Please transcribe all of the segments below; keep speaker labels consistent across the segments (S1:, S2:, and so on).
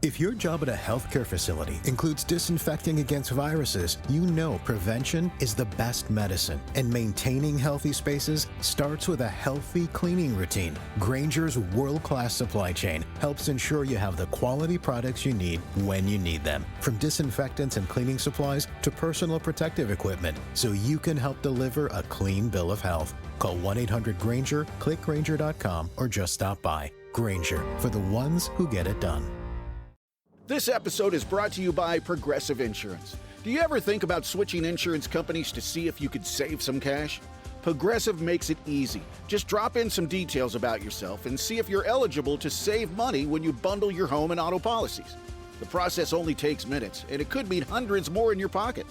S1: If your job at a healthcare facility includes disinfecting against viruses, you know prevention is the best medicine. And maintaining healthy spaces starts with a healthy cleaning routine. Grainger's world-class supply chain helps ensure you have the quality products you need when you need them. From disinfectants and cleaning supplies to personal protective equipment, so you can help deliver a clean bill of health. Call 1-800-GRAINGER, click Grainger.com, or just stop by. Grainger, for the ones who get it done.
S2: This episode is brought to you by Progressive Insurance. Do you ever think about switching insurance companies to see if you could save some cash? Progressive makes it easy. Just drop in some details about yourself and see if you're eligible to save money when you bundle your home and auto policies. The process only takes minutes, and it could mean hundreds more in your pocket.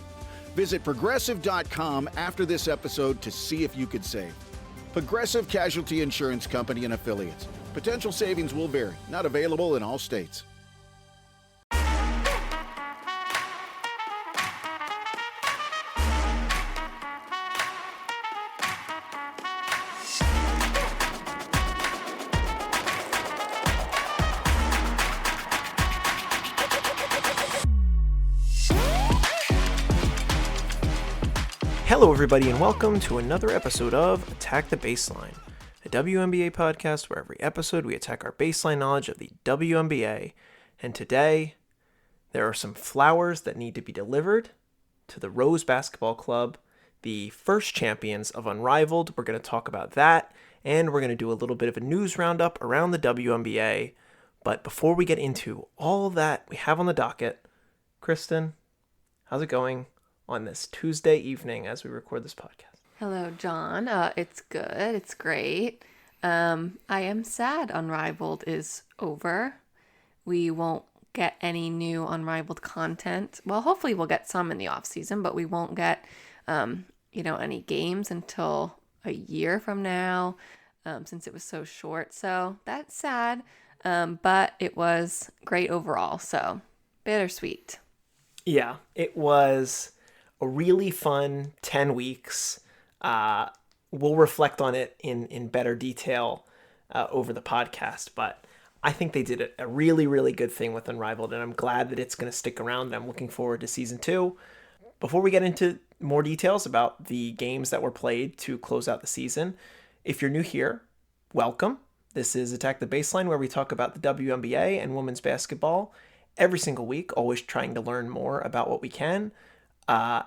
S2: Visit Progressive.com after this episode to see if you could save. Progressive Casualty Insurance Company and Affiliates. Potential savings will vary. Not available in all states.
S3: Hello everybody and welcome to another episode of Attack the Baseline, a WNBA podcast where every episode we attack our baseline knowledge of the WNBA, and today there are some flowers that need to be delivered to the Rose Basketball Club, the first champions of Unrivaled. We're going to talk about that, and we're going to do a little bit of a news roundup around the WNBA, but before we get into all that we have on the docket, Kristen, how's it going on this Tuesday evening as we record this podcast?
S4: Hello, John. It's good. It's great. I am sad Unrivaled is over. We won't get any new Unrivaled content. Well, hopefully we'll get some in the off season, but we won't get, any games until a year from now, since it was so short. So that's sad. But it was great overall. So bittersweet.
S3: Yeah, it was a really fun 10 weeks. We'll reflect on it in better detail over the podcast, but I think they did a really, really good thing with Unrivaled, and I'm glad that it's going to stick around, and I'm looking forward to season 2. Before we get into more details about the games that were played to close out the season, if you're new here, welcome. This is Attack the Baseline, where we talk about the WNBA and women's basketball every single week, always trying to learn more about what we can.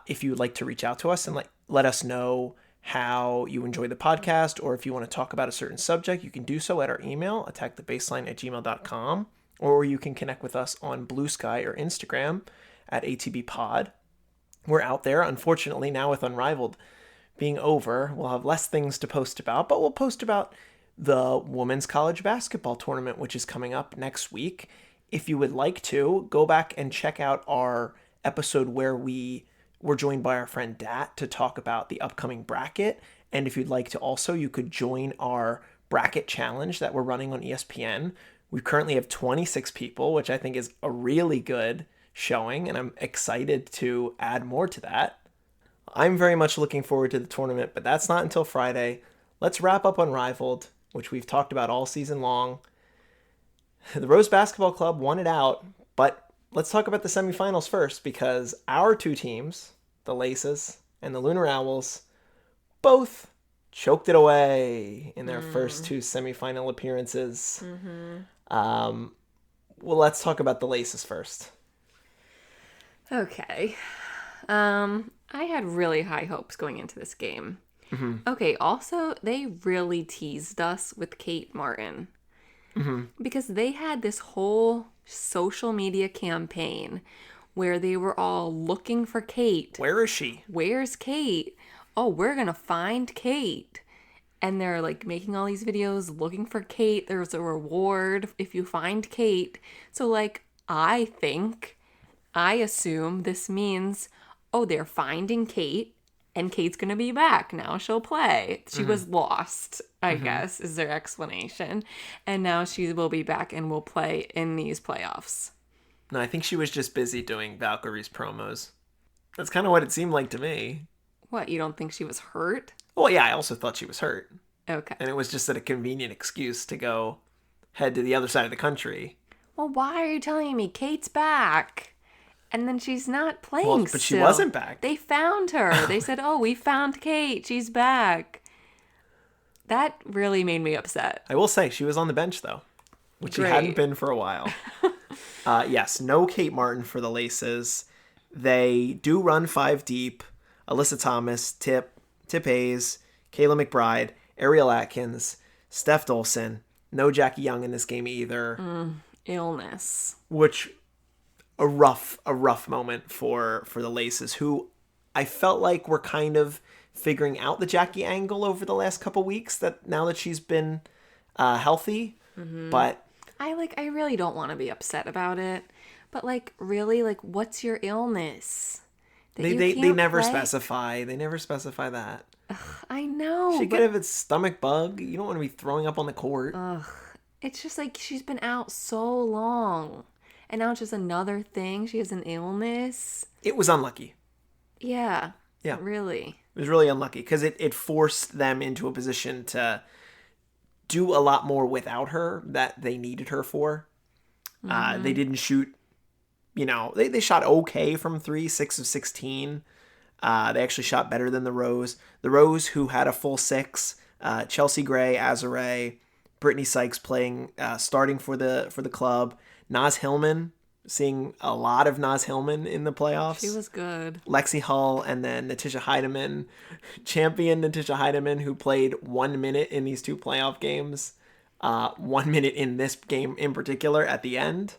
S3: If you would like to reach out to us and let us know how you enjoy the podcast, or if you want to talk about a certain subject, you can do so at our email, attackthebaseline@gmail.com, or you can connect with us on Bluesky or Instagram at ATBPod. We're out there. Unfortunately, now with Unrivaled being over, we'll have less things to post about, but we'll post about the women's college basketball tournament, which is coming up next week. If you would like to, go back and check out our episode where we were joined by our friend Dat to talk about the upcoming bracket. And if you'd like to also, you could join our bracket challenge that we're running on ESPN. We currently have 26 people, which I think is a really good showing, and I'm excited to add more to that. I'm very much looking forward to the tournament, but that's not until Friday. Let's wrap up Unrivaled, which we've talked about all season long. The Rose Basketball Club won it out, but let's talk about the semifinals first, because our two teams, the Laces and the Lunar Owls, both choked it away in their first two semifinal appearances. Well, let's talk about the Laces first.
S4: Okay. I had really high hopes going into this game. Okay, also, they really teased us with Kate Martin. Because they had this whole social media campaign where they were all looking for Kate.
S3: Where is she?
S4: Where's Kate? Oh, we're going to find Kate. And they're like making all these videos looking for Kate. There's a reward if you find Kate. So like, I assume this means, oh, they're finding Kate and Kate's going to be back. Now she'll play. She was lost, I guess, is their explanation. And now she will be back and will play in these playoffs.
S3: No, I think she was just busy doing Valkyrie's promos. That's kind of what it seemed like to me.
S4: What, you don't think she was hurt?
S3: Well, yeah, I also thought she was hurt.
S4: Okay.
S3: And it was just a convenient excuse to go head to the other side of the country.
S4: well, why are you telling me Kate's back? And then she's not playing
S3: Well, but she
S4: still.
S3: wasn't back.
S4: They found her. They said, oh, we found Kate. She's back. That really made me upset.
S3: I will say she was on the bench, though, which she
S4: Great.
S3: hadn't been for a while. Yes, no Kate Martin for the Laces. They do run 5 deep. Alyssa Thomas, Tip Hayes, Kayla McBride, Ariel Atkins, Steph Dolson. No Jackie Young in this game either.
S4: Illness.
S3: Which a rough moment for the Laces, who I felt like were kind of figuring out the Jackie angle over the last couple weeks. That now that she's been healthy, but
S4: I really don't want to be upset about it, but really, what's your illness? That
S3: they
S4: you can't
S3: never
S4: play?
S3: specify. They never specify that.
S4: I know.
S3: She
S4: but
S3: could have a stomach bug. You don't want to be throwing up on the court.
S4: it's just she's been out so long, and now it's just another thing. She has an illness.
S3: It was unlucky.
S4: Yeah.
S3: Yeah.
S4: Really.
S3: It was really unlucky because it forced them into a position to do a lot more without her that they needed her for. They didn't shoot, they shot okay from 3, 6 of 16. They actually shot better than the Rose. The Rose, who had a full 6, Chelsea Gray, Azare, Brittany Sykes playing, starting for the club. Naz Hillman, seeing a lot of Naz Hillman in the playoffs.
S4: She was good.
S3: Lexi Hull, and then Natasha Heidemann, champion Natasha Heidemann, who played 1 minute in these 2 playoff games. 1 minute in this game in particular at the end.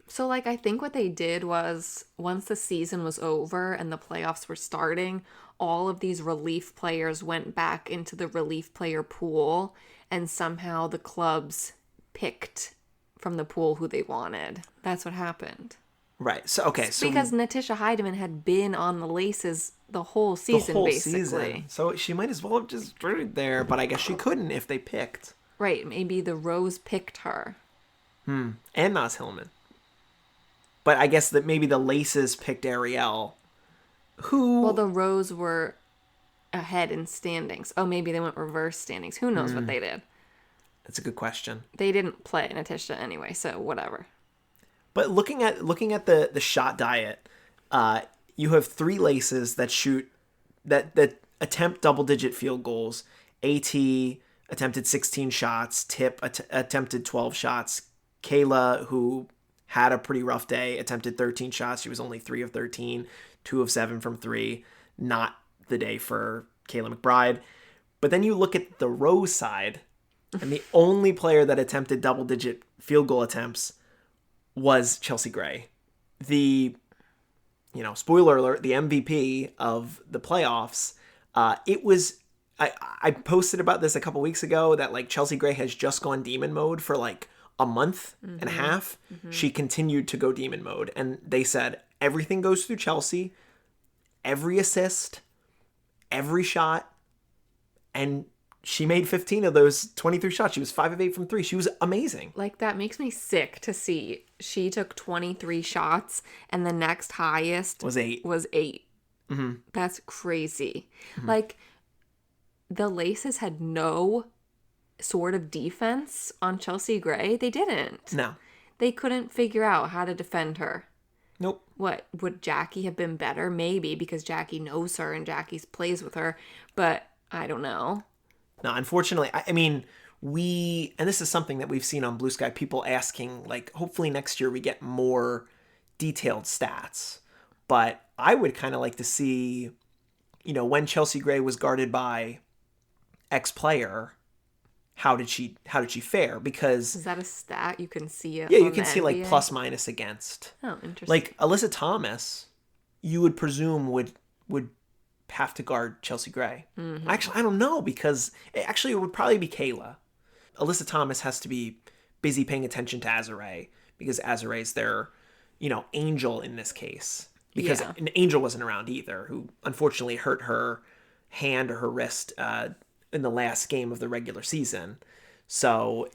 S4: So, I think what they did was, once the season was over and the playoffs were starting, all of these relief players went back into the relief player pool, and somehow the clubs picked from the pool who they wanted. That's what happened.
S3: Right. So, okay. So
S4: because Natasha Heidemann had been on the Laces the whole season, basically.
S3: So she might as well have just started there, but I guess she couldn't if they picked.
S4: Right. Maybe the Rose picked her.
S3: And Naz Hillman. But I guess that maybe the Laces picked Ariel, who...
S4: Well, the Rose were ahead in standings. Oh, maybe they went reverse standings. Who knows what they did?
S3: That's a good question.
S4: They didn't play Natasha anyway, so whatever.
S3: But looking at the shot diet, you have 3 Laces that shoot that attempt double-digit field goals. AT attempted 16 shots. Tip attempted 12 shots. Kayla, who had a pretty rough day, attempted 13 shots. She was only 3 of 13, 2 of 7 from 3. Not the day for Kayla McBride. But then you look at the Rose side, and the only player that attempted double-digit field goal attempts was Chelsea Gray. The, spoiler alert, the MVP of the playoffs. It was, I posted about this a couple weeks ago that Chelsea Gray has just gone demon mode for a month and a half. She continued to go demon mode, and they said everything goes through Chelsea, every assist, every shot, and she made 15 of those 23 shots. She was 5 of 8 from 3. She was amazing.
S4: That makes me sick to see. She took 23 shots, and the next highest
S3: Was 8.
S4: That's crazy. The Laces had no sort of defense on Chelsea Gray. They didn't.
S3: No.
S4: They couldn't figure out how to defend her.
S3: Nope.
S4: What, would Jackie have been better? Maybe, because Jackie knows her and Jackie plays with her, but I don't know.
S3: No, unfortunately, I mean, and this is something that we've seen on Bluesky, people asking, hopefully next year we get more detailed stats. But I would kind of like to see, when Chelsea Gray was guarded by X player, how did she fare? Because
S4: is that a stat you can see?
S3: Yeah, you can see plus minus against.
S4: Oh, interesting.
S3: Alyssa Thomas, you would presume would have to guard Chelsea Gray. Mm-hmm. Actually, I don't know, because it would probably be Kayla. Alyssa Thomas has to be busy paying attention to Azare, because Azare's their, angel in this case. Because an Angel wasn't around either, who unfortunately hurt her hand or her wrist in the last game of the regular season. So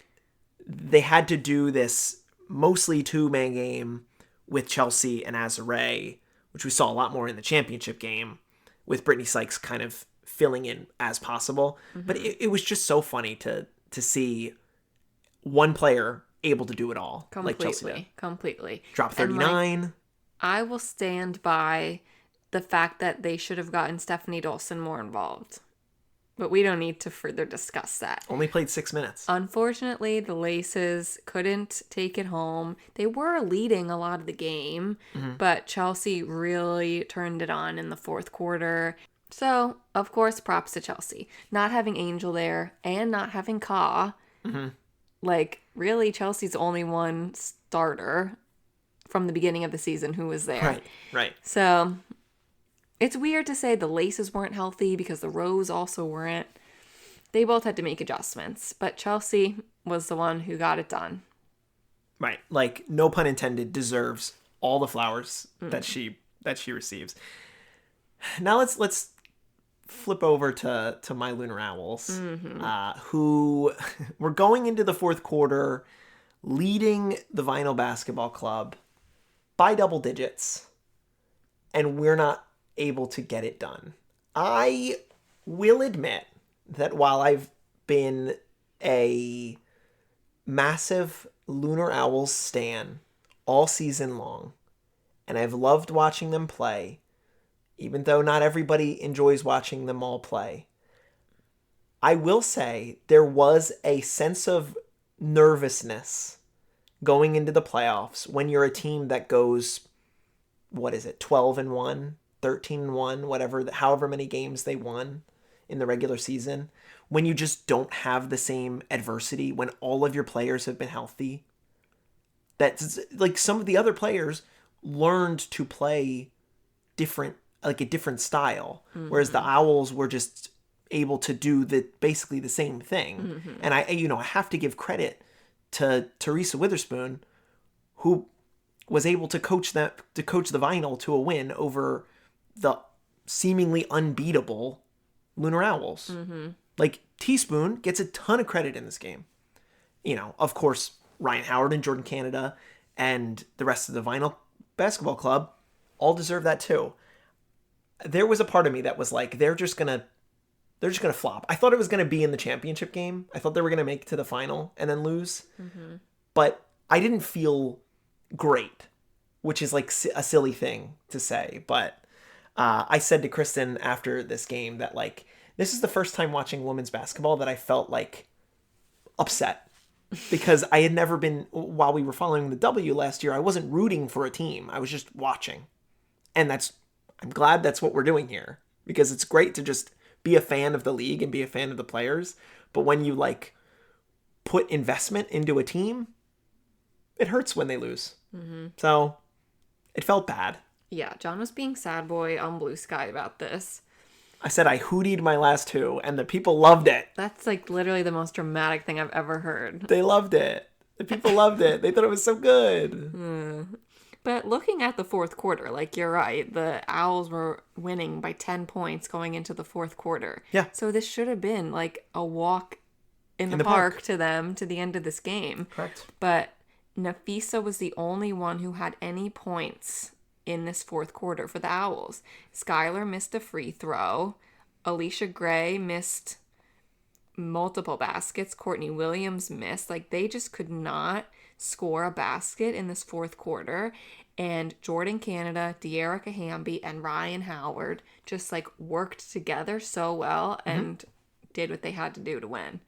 S3: they had to do this mostly 2-man game with Chelsea and Azare, which we saw a lot more in the championship game, with Brittany Sykes kind of filling in as possible. Mm-hmm. But it was just so funny to see one player able to do it all like Chelsea did.
S4: Completely.
S3: Drop
S4: And,
S3: 39.
S4: I will stand by the fact that they should have gotten Stephanie Dolson more involved. But we don't need to further discuss that.
S3: Only played 6 minutes.
S4: Unfortunately, the Laces couldn't take it home. They were leading a lot of the game, but Chelsea really turned it on in the fourth quarter. So, of course, props to Chelsea. Not having Angel there and not having Ka. Like, really, Chelsea's only one starter from the beginning of the season who was there.
S3: Right.
S4: So, it's weird to say the Laces weren't healthy because the Rows also weren't. They both had to make adjustments, but Chelsea was the one who got it done.
S3: Right. Like, no pun intended, deserves all the flowers that she receives. Now let's flip over to my Lunar Owls, who were going into the fourth quarter leading the Vinyl Basketball Club by double digits, and we're not able to get it done. I will admit that while I've been a massive Lunar Owls stan all season long, and I've loved watching them play, even though not everybody enjoys watching them all play, I will say there was a sense of nervousness going into the playoffs when you're a team that goes, 12-1, 13-1, whatever, however many games they won in the regular season, when you just don't have the same adversity, when all of your players have been healthy. That's like some of the other players learned to play a different style, whereas the Owls were just able to do basically the same thing. And I have to give credit to Teresa Witherspoon, who was able to coach the Vinyl to a win over the seemingly unbeatable Lunar Owls. Like, Teaspoon gets a ton of credit in this game. Of course, Ryan Howard and Jordan Canada and the rest of the Vinyl Basketball Club all deserve that too. There was a part of me that was like, they're just gonna flop. I thought it was gonna be in the championship game. I thought they were gonna make it to the final and then lose. But I didn't feel great, which is like a silly thing to say. But I said to Kristen after this game that, like, this is the first time watching women's basketball that I felt like upset, because I had never been, while we were following the W last year, I wasn't rooting for a team. I was just watching. And I'm glad that's what we're doing here, because it's great to just be a fan of the league and be a fan of the players. But when you, like, put investment into a team, it hurts when they lose. So it felt bad.
S4: Yeah, John was being sad boy on Bluesky about this.
S3: I said I hootied my last two, and the people loved it.
S4: That's, like, literally the most dramatic thing I've ever heard.
S3: They loved it. The people loved it. They thought it was so good.
S4: But looking at the fourth quarter, like, you're right, the Owls were winning by 10 points going into the fourth quarter.
S3: Yeah.
S4: So this should have been, like, a walk in the park to them to the end of this game.
S3: Correct.
S4: But Nafisa was the only one who had any points in this fourth quarter for the Owls. Skylar missed a free throw. Alicia Gray missed multiple baskets. Courtney Williams missed. Like, they just could not score a basket in this fourth quarter. And Jordan Canada, De'Erica Hamby, and Ryan Howard just, like, worked together so well and did what they had to do to win.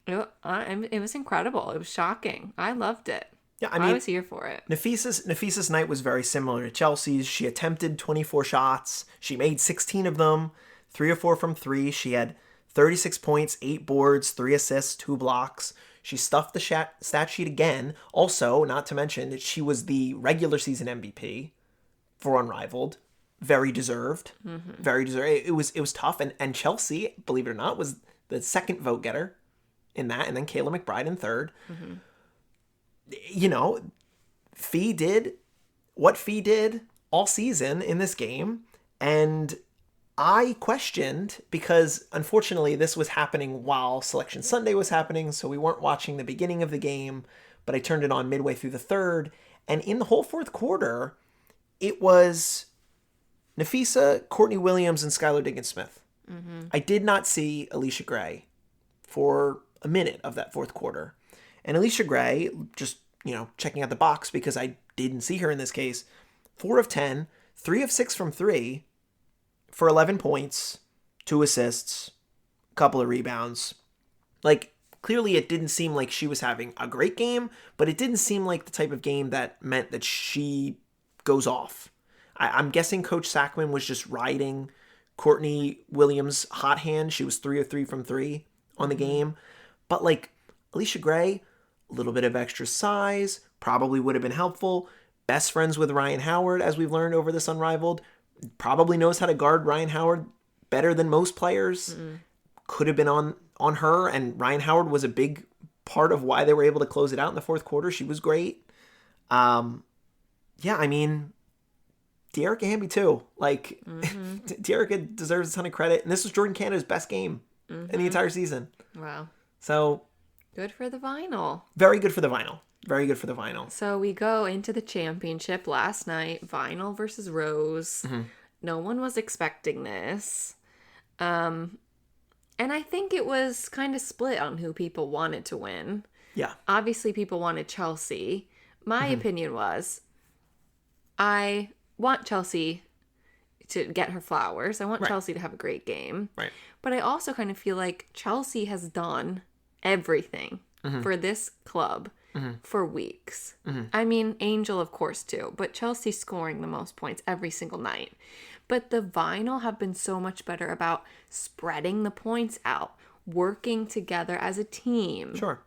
S4: It was incredible. It was shocking. I loved it. Yeah, I was here for it.
S3: Nafisa's night was very similar to Chelsea's. She attempted 24 shots. She made 16 of them, 3 or 4 from 3. She had 36 points, 8 boards, 3 assists, 2 blocks. She stuffed the stat sheet again. Also, not to mention that she was the regular season MVP for Unrivaled. Very deserved. Very deserved. It was tough. And Chelsea, believe it or not, was the second vote getter in that. And then Kayla McBride in third. Fee did what Fee did all season in this game. And I questioned, because unfortunately this was happening while Selection Sunday was happening, so we weren't watching the beginning of the game, but I turned it on midway through the third. And in the whole fourth quarter, it was Nafisa, Courtney Williams, and Skylar Diggins-Smith. I did not see Alicia Gray for a minute of that fourth quarter. And Alicia Gray, just, checking out the box because I didn't see her in this case, 4 of 10, 3 of 6 from 3 for 11 points, 2 assists, a couple of rebounds. Like, clearly it didn't seem like she was having a great game, but it didn't seem like the type of game that meant that she goes off. I'm guessing Coach Sackman was just riding Courtney Williams' hot hand. She was 3 of 3 from 3 on the game. But, like, Alicia Gray, a little bit of extra size, probably would have been helpful. Best friends with Ryan Howard, as we've learned over this Unrivaled. Probably knows how to guard Ryan Howard better than most players. Could have been on her, and Ryan Howard was a big part of why they were able to close it out in the fourth quarter. She was great. Yeah, I mean, Dearica Hamby too. Like, Dearica deserves a ton of credit. And this was Jordan Canada's best game in the entire season.
S4: Wow.
S3: So.
S4: Good for the vinyl.
S3: Very good for the vinyl. Very good for the vinyl.
S4: So we go into the championship last night. Vinyl versus Rose. No one was expecting this. And I think it was kind of split on who people wanted to win.
S3: Yeah.
S4: Obviously, people wanted Chelsea. My opinion was, I want Chelsea to get her flowers. I want Chelsea to have a great game.
S3: Right.
S4: But I also kind of feel like Chelsea has done everything for this club for weeks. I mean, Angel, of course, too. But Chelsea's scoring the most points every single night. But the Vinyl have been so much better about spreading the points out, working together as a team.
S3: Sure.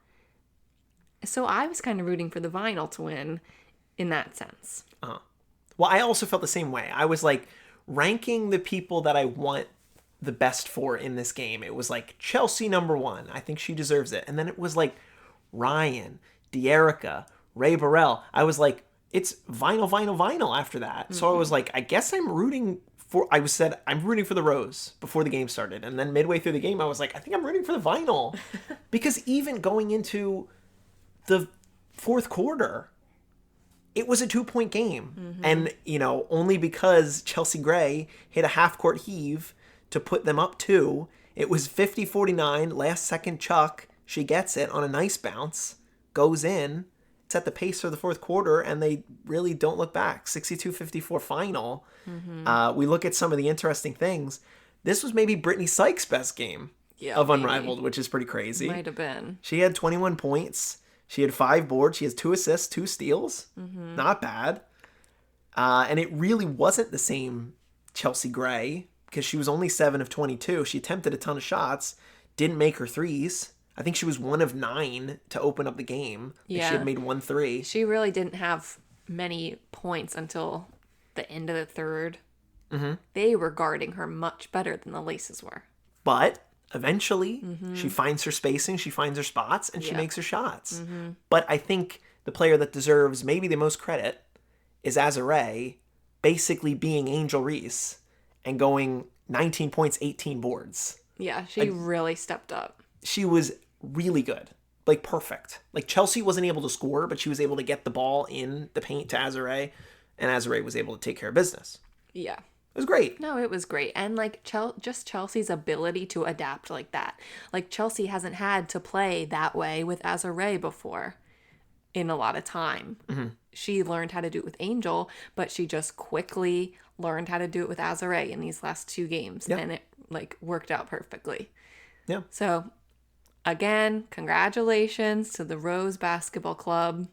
S4: So I was kind of rooting for the Vinyl to win in that sense.
S3: Well, I also felt the same way. I was like ranking the people that I want the best for in this game. It was like Chelsea number 1. I think she deserves it. And then it was like Ryan, Dearica, Ray Burrell. I was like, it's vinyl, vinyl, vinyl after that. So I was like, I guess I'm rooting for, I'm rooting for the Rose before the game started. And then midway through the game, I was like, I think I'm rooting for the vinyl. Because even going into the fourth quarter, it was a 2-point game. And, only because Chelsea Gray hit a half-court heave to put them up 2. It was 50-49, last second chuck. She gets it on a nice bounce, goes in, set the pace for the fourth quarter, and they really don't look back. 62-54 final. We look at some of the interesting things. This was maybe Brittany Sykes' best game of Unrivaled, which is pretty crazy.
S4: Might have been.
S3: She had 21 points. She had 5 boards. She has 2 assists, 2 steals. Not bad. And it really wasn't the same Chelsea Gray, because she was only 7 of 22. She attempted a ton of shots, didn't make her threes. I think she was 1 of 9 to open up the game. She had made 1 3.
S4: She really didn't have many points until the end of the third. They were guarding her much better than the Laces were.
S3: But eventually, she finds her spacing, she finds her spots, and she makes her shots. But I think the player that deserves maybe the most credit is Azare basically being Angel Reese and going 19 points, 18 boards.
S4: Yeah, she really stepped up.
S3: She was really good. Like, perfect. Like, Chelsea wasn't able to score, but she was able to get the ball in the paint to Azare, and Azare was able to take care of business.
S4: Yeah.
S3: It was great.
S4: No, it was great. And, like, just Chelsea's ability to adapt like that. Like, Chelsea hasn't had to play that way with Azare before in a lot of time. She learned how to do it with Angel, but she just quickly learned how to do it with Azare in these last 2 games.
S3: Yep.
S4: And it, like, worked out perfectly.
S3: Yeah.
S4: So, again, congratulations to the Rose Basketball Club.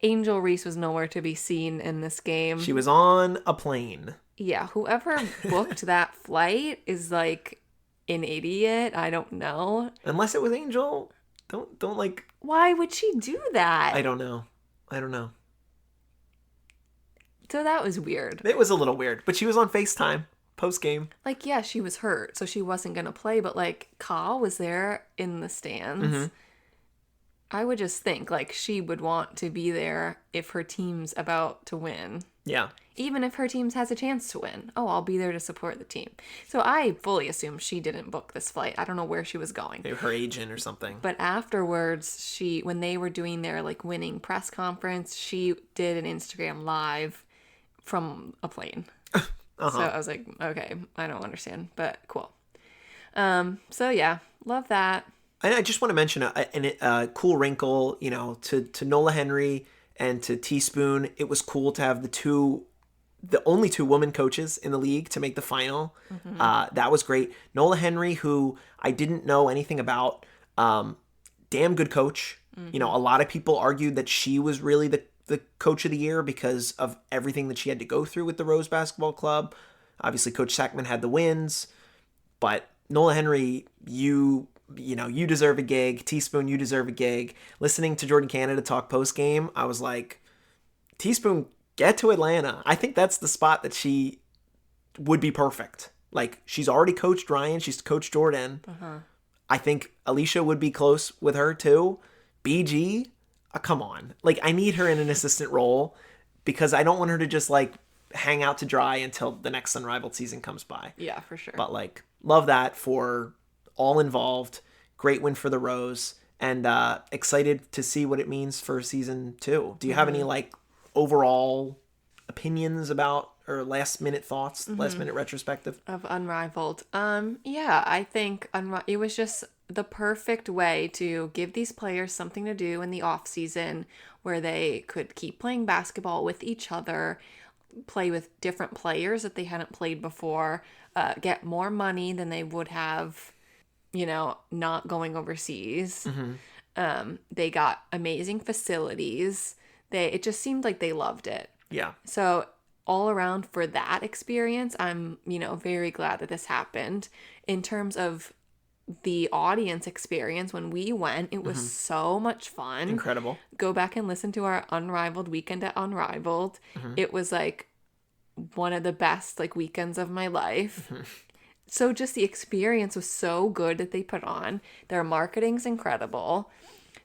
S4: Angel Reese was nowhere to be seen in this game.
S3: She was on a plane.
S4: Yeah, whoever booked that flight is like an idiot. I don't know.
S3: Unless it was Angel. Don't like...
S4: Why would she do that?
S3: I don't know.
S4: So that was weird.
S3: It was a little weird, but she was on FaceTime post-game.
S4: Like, yeah, she was hurt, so she wasn't going to play, but, like, Kyle was there in the stands. I would just think, like, she would want to be there if her team's about to win.
S3: Yeah.
S4: Even if her team has a chance to win. Oh, I'll be there to support the team. So I fully assume she didn't book this flight. I don't know where she was going.
S3: Maybe her agent or something.
S4: But afterwards, when they were doing their, like, winning press conference, she did an Instagram live from a plane. So I was like, okay, I don't understand, but cool. So yeah, love that.
S3: And I just want to mention a cool wrinkle, to Nola Henry and to Teaspoon. It was cool to have the only two women coaches in the league to make the final. That was great. Nola Henry, who I didn't know anything about, damn good coach. A lot of people argued that she was really the coach of the year because of everything that she had to go through with the Rose Basketball Club. Obviously, Coach Sackman had the wins, but Nola Henry, you deserve a gig. Teaspoon, you deserve a gig. Listening to Jordan Canada talk post game, I was like, Teaspoon, get to Atlanta. I think that's the spot that she would be perfect. Like, she's already coached Ryan. She's coached Jordan. I think Alicia would be close with her too. BG, come on. Like, I need her in an assistant role because I don't want her to just like hang out to dry until the next Unrivaled season comes by.
S4: Yeah, for sure.
S3: But like, love that for all involved. Great win for the Rose, and excited to see what it means for season 2. Do you have any like overall opinions about or last minute thoughts, last minute retrospective
S4: of Unrivaled? Yeah, I think it was just the perfect way to give these players something to do in the off season where they could keep playing basketball with each other, play with different players that they hadn't played before, get more money than they would have, not going overseas. They got amazing facilities. It just seemed like they loved it.
S3: Yeah.
S4: So all around for that experience, I'm, very glad that this happened. In terms of the audience experience, when we went, it was so much fun.
S3: Incredible.
S4: Go back and listen to our Unrivaled weekend at Unrivaled. It was like one of the best like weekends of my life. So just the experience was so good that they put on. Their marketing's incredible.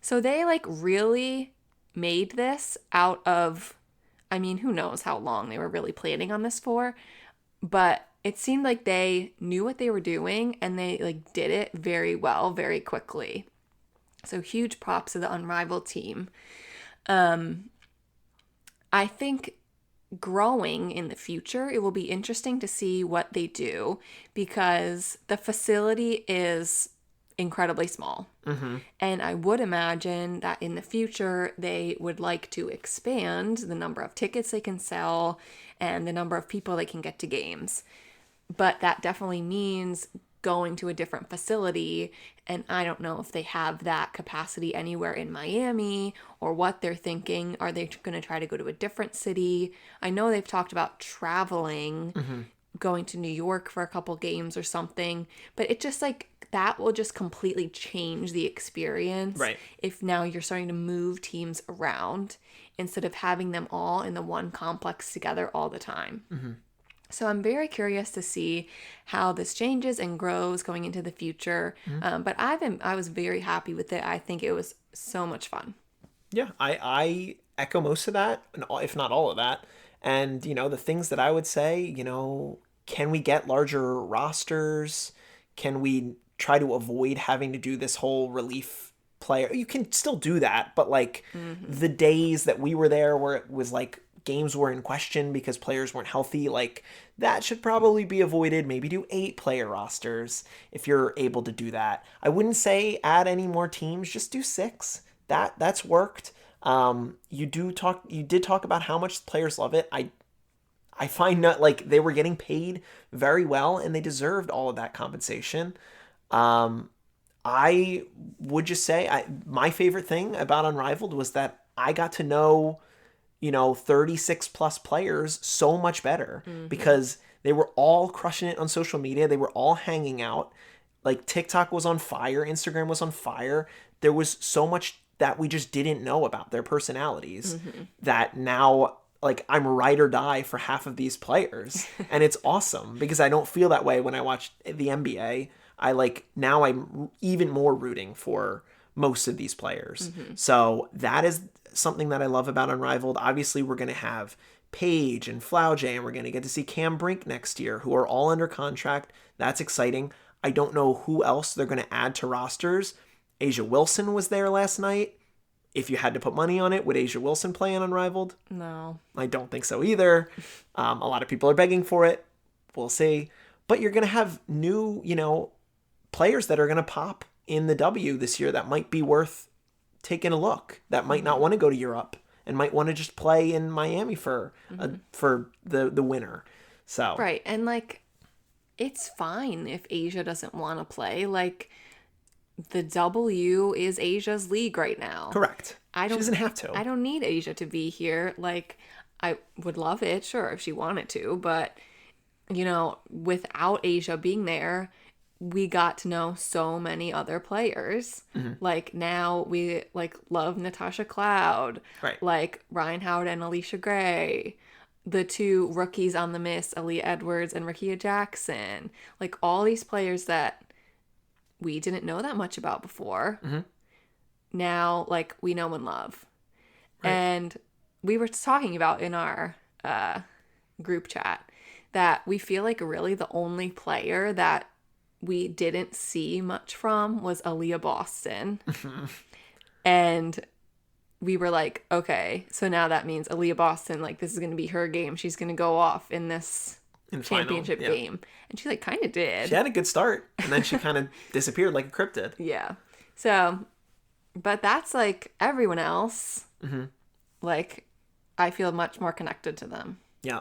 S4: So they like really made this out of, who knows how long they were really planning on this for, but it seemed like they knew what they were doing and they like did it very well, very quickly. So huge props to the Unrivaled team. I think growing in the future, it will be interesting to see what they do because the facility is incredibly small. And I would imagine that in the future, they would like to expand the number of tickets they can sell and the number of people they can get to games. But that definitely means going to a different facility, and I don't know if they have that capacity anywhere in Miami or what they're thinking. Are they going to try to go to a different city? I know they've talked about traveling, going to New York for a couple games or something, but it just like that will just completely change the experience.
S3: Right.
S4: If now you're starting to move teams around instead of having them all in the one complex together all the time. So I'm very curious to see how this changes and grows going into the future. But I was very happy with it. I think it was so much fun.
S3: Yeah, I echo most of that, if not all of that. And, the things that I would say, can we get larger rosters? Can we try to avoid having to do this whole relief player? You can still do that, but like the days that we were there where it was like games were in question because players weren't healthy, like that should probably be avoided. Maybe do 8-player rosters if you're able to do that. I wouldn't say add any more teams, just do 6. That's worked. You did talk about how much players love it. I find that like they were getting paid very well and they deserved all of that compensation. I would just say my favorite thing about Unrivaled was that I got to know 36 plus players so much better because they were all crushing it on social media. They were all hanging out. Like TikTok was on fire. Instagram was on fire. There was so much that we just didn't know about their personalities that now like I'm ride or die for half of these players. And it's awesome because I don't feel that way when I watch the NBA. Now I'm even more rooting for most of these players. So that is something that I love about Unrivaled. Obviously, we're going to have Paige and Flauj, and we're going to get to see Cam Brink next year, who are all under contract. That's exciting. I don't know who else they're going to add to rosters. Asia Wilson was there last night. If you had to put money on it, would Asia Wilson play in Unrivaled?
S4: No.
S3: I don't think so either. A lot of people are begging for it. We'll see. But you're going to have new, players that are going to pop in the W this year that might be worth taking a look, that might not want to go to Europe and might want to just play in Miami for the winter. So
S4: Right. And like, it's fine if Asia doesn't want to play. Like, the W is Asia's league right now.
S3: correct.
S4: She
S3: doesn't have to.
S4: I don't need Asia to be here. Like, I would love it, sure, if she wanted to, but without Asia being there, we got to know so many other players. Like, now we love Natasha Cloud,
S3: Right.
S4: like Ryan Howard and Alicia Gray, the two rookies on the Miss, Aaliyah Edwards and Rakia Jackson, like all these players that we didn't know that much about before. Now, like, we know and love.
S3: Right.
S4: And we were talking about in our group chat that we feel like really the only player that we didn't see much from was Aaliyah Boston. And we were like, okay, so now that means Aaliyah Boston, like, this is going to be her game. She's going to go off in this championship game. And she kind of did.
S3: She had a good start, and then she kind of disappeared like a cryptid.
S4: Yeah. So, but that's like everyone else. Like, I feel much more connected to them.
S3: Yeah.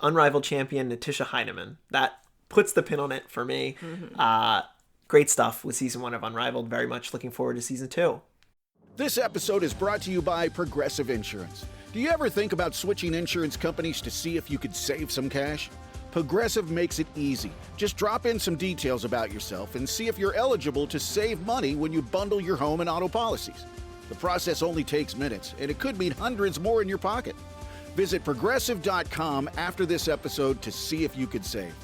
S3: Unrivaled champion Natasha Heinemann. That puts the pin on it for me. Great stuff with season 1 of Unrivaled. Very much looking forward to season 2.
S2: This episode is brought to you by Progressive Insurance. Do you ever think about switching insurance companies to see if you could save some cash? Progressive makes it easy. Just drop in some details about yourself and see if you're eligible to save money when you bundle your home and auto policies. The process only takes minutes, and it could mean hundreds more in your pocket. Visit Progressive.com after this episode to see if you could save.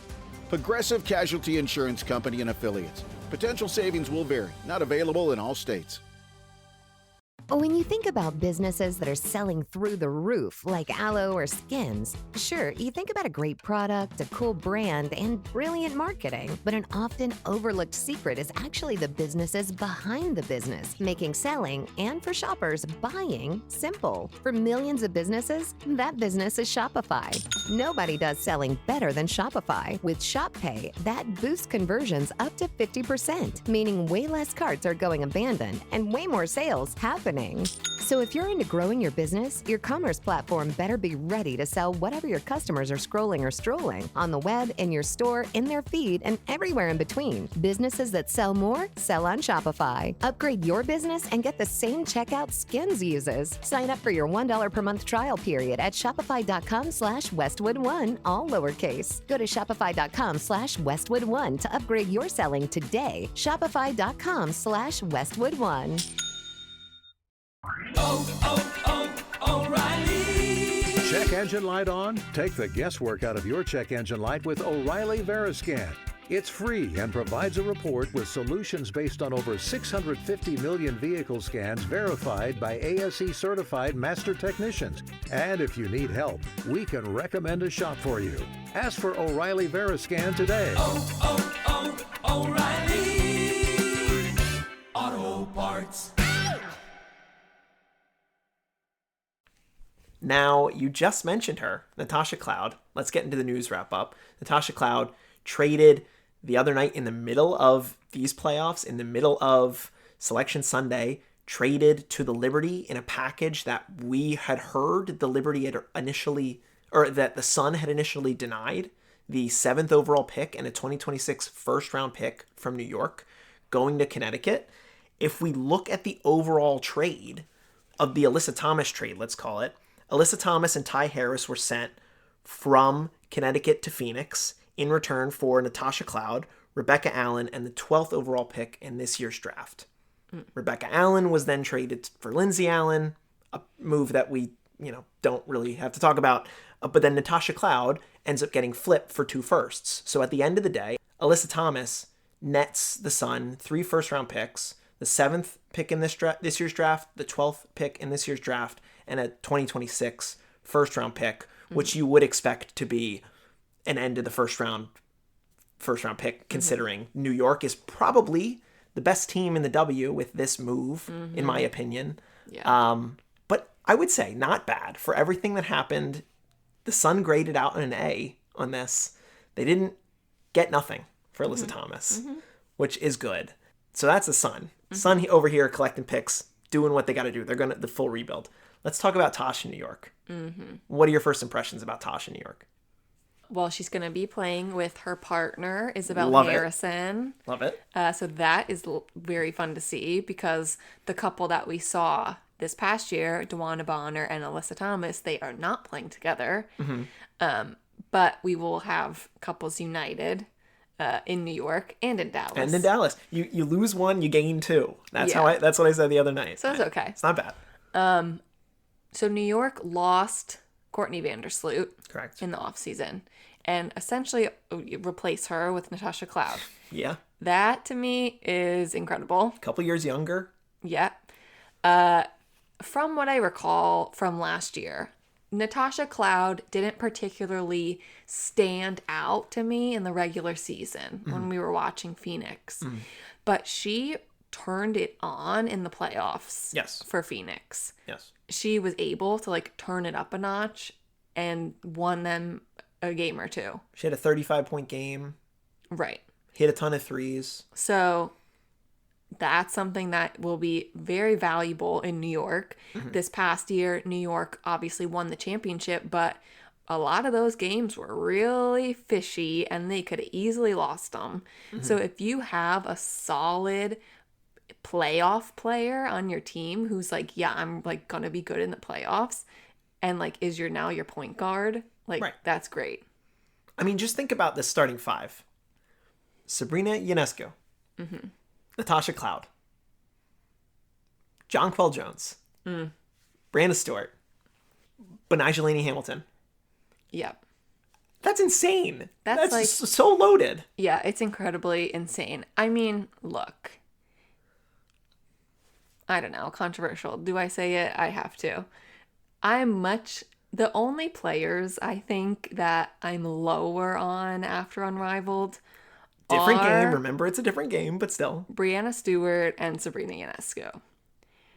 S2: Progressive Casualty Insurance Company and Affiliates. Potential savings will vary. Not available in all states.
S5: When you think about businesses that are selling through the roof, like Aloe or Skins, sure, you think about a great product, a cool brand, and brilliant marketing. But an often overlooked secret is actually the businesses behind the business, making selling and, for shoppers, buying simple. For millions of businesses, that business is Shopify. Nobody does selling better than Shopify. With Shop Pay, that boosts conversions up to 50%, meaning way less carts are going abandoned and way more sales happening. So if you're into growing your business, your commerce platform better be ready to sell whatever your customers are scrolling or strolling on the web, in your store, in their feed, and everywhere in between. Businesses that sell more, sell on Shopify. Upgrade your business and get the same checkout Skins uses. Sign up for your $1 per month trial period at shopify.com/Westwood1, all lowercase. Go to shopify.com/Westwood1 to upgrade your selling today. Shopify.com/Westwood1.
S6: O'Reilly. Check engine light on? Take the guesswork out of your check engine light with O'Reilly Veriscan. It's free and provides a report with solutions based on over 650 million vehicle scans verified by ASE certified master technicians. And if you need help, we can recommend a shop for you. Ask for O'Reilly Veriscan today.
S7: O'Reilly Auto Parts.
S3: Now, you just mentioned her, Natasha Cloud. Let's get into the news wrap-up. Natasha Cloud traded the other night in the middle of these playoffs, in the middle of Selection Sunday, traded to the Liberty in a package that we had heard the Liberty had initially, or that the Sun had initially denied, the 7th overall pick and a 2026 first-round pick from New York, going to Connecticut. If we look at the overall trade of the Alyssa Thomas trade, let's call it, Alyssa Thomas and Ty Harris were sent from Connecticut to Phoenix in return for Natasha Cloud, Rebecca Allen, and the 12th overall pick in this year's draft. Rebecca Allen was then traded for Lindsay Allen, a move that we, don't really have to talk about. But then Natasha Cloud ends up getting flipped for 2 firsts. So at the end of the day, Alyssa Thomas nets the Sun 3 first-round picks, the 7th pick in this year's draft, the 12th pick in this year's draft, and a 2026 first-round pick, which you would expect to be an end of the first-round pick, considering New York is probably the best team in the W with this move, in my opinion.
S4: Yeah.
S3: But I would say not bad for everything that happened. The Sun graded out an A on this. They didn't get nothing for Alyssa Thomas, which is good. So that's the Sun. Sun over here collecting picks, doing what they got to do. They're going to the full rebuild. Let's talk about Tosh in New York. What are your first impressions about Tosh in New York?
S4: Well, she's going to be playing with her partner, Isabel
S3: Love it.
S4: Harrison.
S3: Love it.
S4: So that is very fun to see because the couple that we saw this past year, DeWanna Bonner and Alyssa Thomas, they are not playing together. But we will have couples united in New York and in Dallas.
S3: And in Dallas. You lose one, you gain two. That's
S4: Yeah.
S3: that's what I said the other night.
S4: So it's okay.
S3: It's not bad.
S4: So New York lost Courtney Vandersloot
S3: Correct.
S4: in the offseason and essentially replace her with Natasha Cloud.
S3: Yeah.
S4: That to me is incredible.
S3: A couple years younger.
S4: Yeah. From what I recall from last year, Natasha Cloud didn't particularly stand out to me in the regular season when we were watching Phoenix. But she turned it on in the playoffs.
S3: Yes.
S4: For Phoenix.
S3: Yes.
S4: She was able to like turn it up a notch and won them a game or two.
S3: She had a 35-point game.
S4: Right.
S3: Hit a ton of threes.
S4: So that's something that will be very valuable in New York. This past year, New York obviously won the championship, but a lot of those games were really fishy and they could have easily lost them. So if you have a solid playoff player on your team who's like, yeah, I'm like gonna be good in the playoffs and like is now your point guard, like
S3: Right.
S4: that's great.
S3: I mean, just think about this starting five. Sabrina Ionescu. Natasha Cloud. Jonquel Jones. Brandon Stewart. Benijah Laney Hamilton.
S4: Yep.
S3: That's insane.
S4: That's like-
S3: so loaded.
S4: Yeah, it's incredibly insane. I mean, look. I don't know, controversial. Do I say it? I have to. The only players I think that I'm lower on after Unrivaled
S3: Different
S4: are
S3: game. Remember, it's a different game, but still.
S4: Brianna Stewart and Sabrina Ionescu.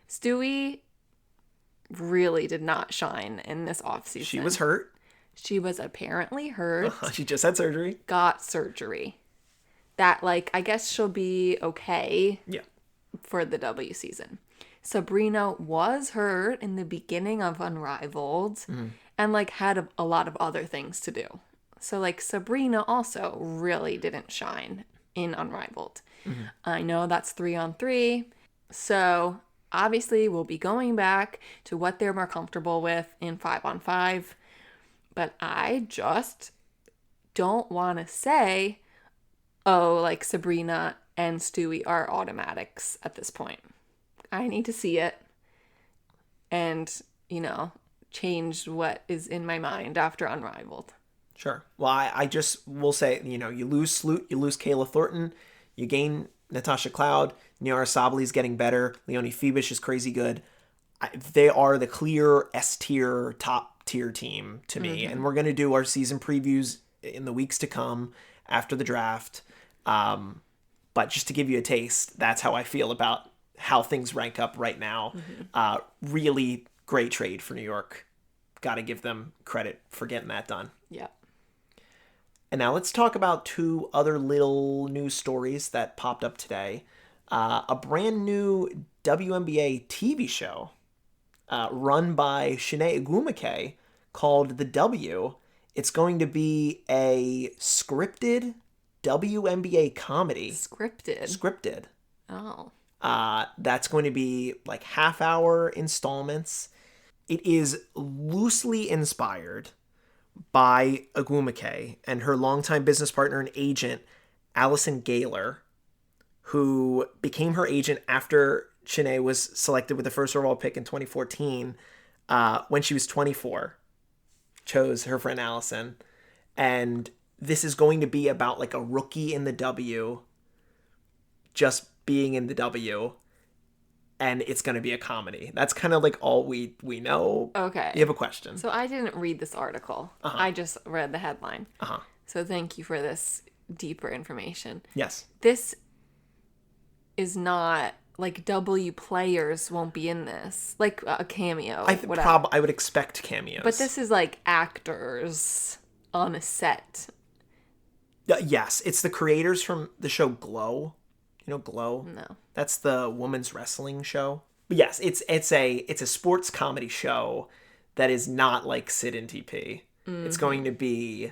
S4: Stewie really did not shine in this offseason.
S3: She was hurt.
S4: She was apparently hurt.
S3: She just had surgery.
S4: Got surgery. That, like, I guess she'll be okay
S3: Yeah.
S4: for the W season. Sabrina was hurt in the beginning of Unrivaled and, like, had a lot of other things to do. So, like, Sabrina also really didn't shine in Unrivaled. I know that's 3-on-3. So, obviously, we'll be going back to what they're more comfortable with in 5-on-5. But I just don't want to say, oh, like, Sabrina and Stewie are automatics at this point. I need to see it and, change what is in my mind after Unrivaled.
S3: Sure. Well, I just will say, you lose Sloot, you lose Kayla Thornton, you gain Natasha Cloud, Niara Sabli's getting better, Leonie Phoebus is crazy good. They are the clear S-tier, top-tier team to me. And we're going to do our season previews in the weeks to come after the draft. But just to give you a taste, that's how I feel about how things rank up right now. Really great trade for New York. Got to give them credit for getting that done.
S4: Yeah.
S3: And now let's talk about two other little news stories that popped up today. A brand new WNBA TV show run by Chiney Ogwumike called The W. It's going to be a scripted WNBA comedy. Scripted.
S4: Oh.
S3: That's going to be like half-hour installments. It is loosely inspired by Ogwumike and her longtime business partner and agent, Allison Gaylor, who became her agent after Chiney was selected with the first overall pick in 2014 when she was 24. Chose her friend Allison. And this is going to be about like a rookie in the W just being in the W. And it's going to be a comedy. That's kind of like all we know.
S4: Okay.
S3: You have a question.
S4: So I didn't read this article. I just read the headline. So thank you for this deeper information.
S3: Yes.
S4: This is not like W players won't be in this, like a cameo.
S3: I would expect cameos.
S4: But this is like actors on a set.
S3: Yes, it's the creators from the show Glow You know Glow?
S4: No.
S3: That's the women's wrestling show. But yes, it's a sports comedy show that is not like Sid and TP. It's going to be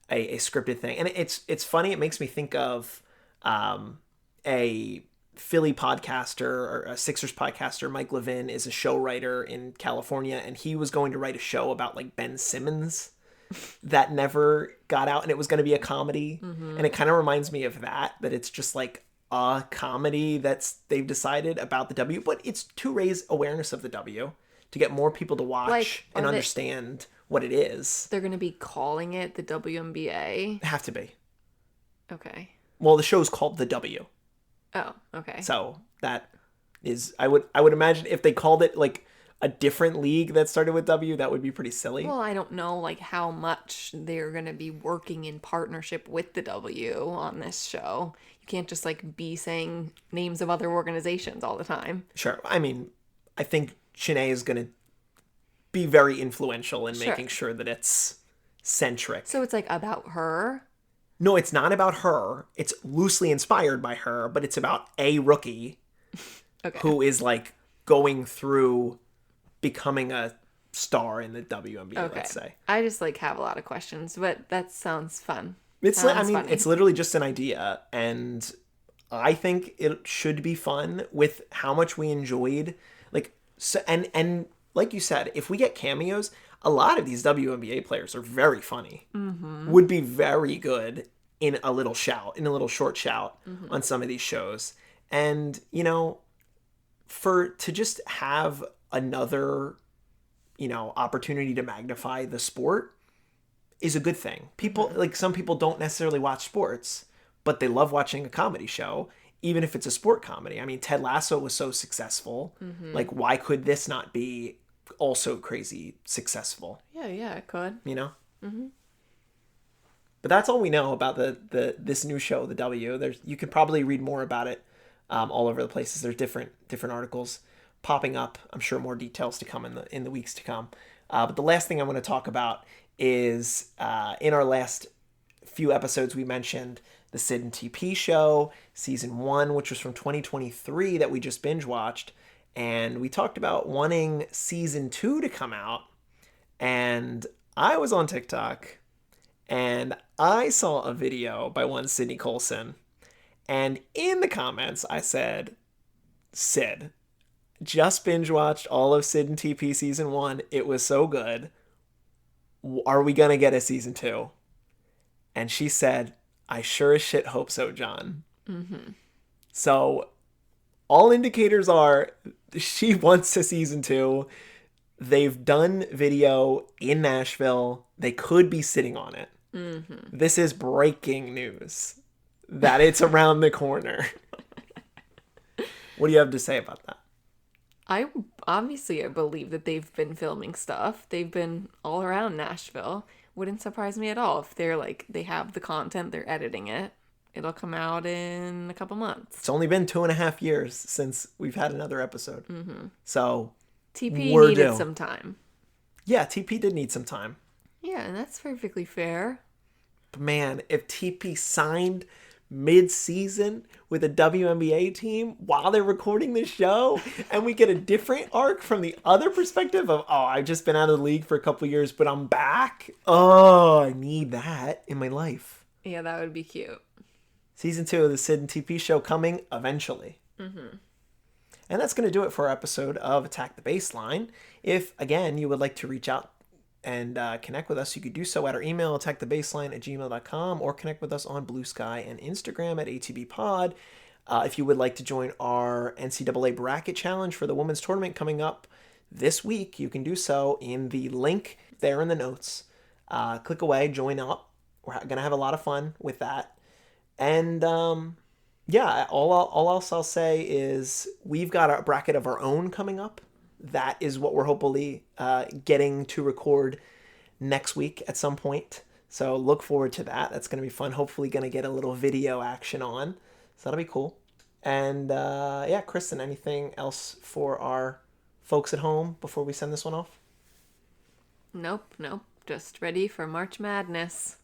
S3: a scripted thing. And it's funny. It makes me think of a Philly podcaster or a Sixers podcaster. Mike Levin is a show writer in California, and he was going to write a show about like Ben Simmons that never got out, and it was going to be a comedy. And it kind of reminds me of that it's just like a comedy they've decided about the W, but it's to raise awareness of the W, to get more people to watch
S4: Like,
S3: and understand what it is.
S4: They're going to be calling it the WNBA.
S3: Have to be.
S4: Okay.
S3: Well, the show's called The W.
S4: Oh, okay.
S3: So that is, I would imagine if they called it like a different league that started with W, that would be pretty silly.
S4: Well, I don't know like how much they're going to be working in partnership with the W on this show. You can't just like be saying names of other organizations all the time.
S3: Sure. I mean, I think Shanae is going to be very influential in making sure that it's centric.
S4: So it's like about her.
S3: No, it's not about her. It's loosely inspired by her, but it's about a rookie who is like going through becoming a star in the WNBA, let's say.
S4: I just like have a lot of questions, but that sounds fun.
S3: It's
S4: Sounds
S3: funny.
S4: funny.
S3: It's literally just an idea, and I think it should be fun with how much we enjoyed like and like you said, if we get cameos, a lot of these WNBA players are very funny. Would be very good in a little short shout on some of these shows. And, you know, to just have another, you know, opportunity to magnify the sport is a good thing. People, like some people don't necessarily watch sports, but they love watching a comedy show, even if it's a sport comedy. I mean, Ted Lasso was so successful. Like, why could this not be also crazy successful?
S4: Yeah, it could.
S3: You know? But that's all we know about this new show, the W. You could probably read more about it all over the places. There's different articles popping up. I'm sure more details to come in the weeks to come. But the last thing I want to talk about is in our last few episodes we mentioned the Sid and TP show, season 1, which was from 2023 that we just binge watched. And we talked about wanting season 2 to come out. And I was on TikTok and I saw a video by one Sydney Colson. And in the comments, I said, Sid, just binge watched all of Sid and TP season 1. It was so good. Are we going to get a season 2? And she said, I sure as shit hope so, John. So all indicators are she wants a season 2. They've done video in Nashville. They could be sitting on it. This is breaking news that it's around the corner. What do you have to say about that?
S4: I believe that they've been filming stuff. They've been all around Nashville. Wouldn't surprise me at all if they're like, they have the content, they're editing it. It'll come out in a couple months.
S3: It's only been 2.5 years since we've had another episode. So
S4: TP
S3: we're
S4: needed
S3: due.
S4: some time.
S3: Yeah, TP did need some time.
S4: Yeah, and that's perfectly fair.
S3: But man, if TP signed mid-season with a WNBA team while they're recording the show, and we get a different arc from the other perspective of, oh, I've just been out of the league for a couple years, but I'm back. Oh, I need that in my life.
S4: Yeah, that would be cute.
S3: Season 2 of the Sid and TP show coming eventually. And that's going to do it for our episode of Attack the Baseline. If, again, you would like to reach out and connect with us, you could do so at our email, attackthebaseline@gmail.com, or connect with us on Bluesky and Instagram at ATBPod. If you would like to join our NCAA Bracket Challenge for the women's tournament coming up this week, you can do so in the link there in the notes. Click away, join up. We're going to have a lot of fun with that. And yeah, all else I'll say is we've got a bracket of our own coming up. That is what we're hopefully getting to record next week at some point. So look forward to that. That's going to be fun. Hopefully going to get a little video action on. So that'll be cool. And yeah, Kristen, anything else for our folks at home before we send this one off?
S4: Nope. Just ready for March Madness.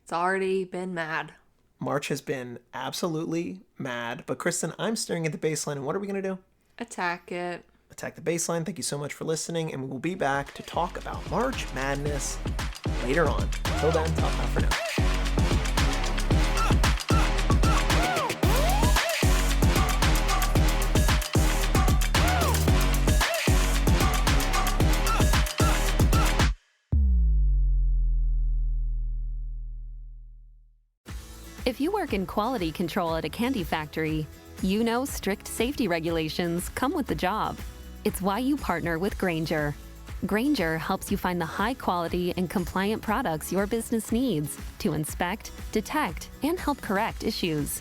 S4: It's already been mad.
S3: March has been absolutely mad. But Kristen, I'm staring at the baseline, and what are we going to do?
S4: Attack it.
S3: Attack the baseline. Thank you so much for listening, and we will be back to talk about March Madness later on. Until then, ta for now.
S8: If you work in quality control at a candy factory, you know strict safety regulations come with the job. It's why you partner with Grainger. Grainger helps you find the high quality and compliant products your business needs to inspect, detect, and help correct issues.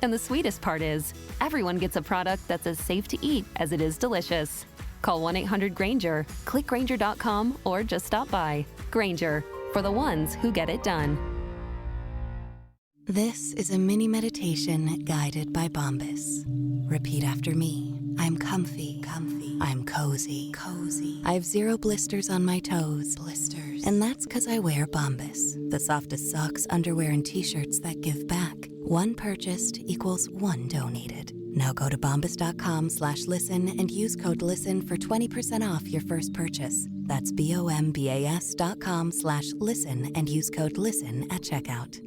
S8: And the sweetest part is, everyone gets a product that's as safe to eat as it is delicious. Call 1-800-GRAINGER, click Grainger.com, or just stop by. Grainger, for the ones who get it done.
S9: This is a mini meditation guided by Bombas. Repeat after me. I'm comfy. I'm cozy. I have 0 blisters on my toes. And that's because I wear Bombas, the softest socks, underwear, and t-shirts that give back. 1 purchased equals 1 donated. Now go to bombas.com/listen and use code LISTEN for 20% off your first purchase. That's bombas.com/listen and use code LISTEN at checkout.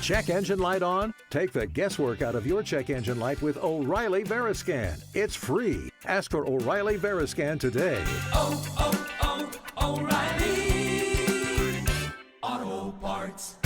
S6: Check engine light on? Take the guesswork out of your check engine light with O'Reilly Veriscan. It's free. Ask for O'Reilly Veriscan today.
S7: Oh, O'Reilly Auto Parts.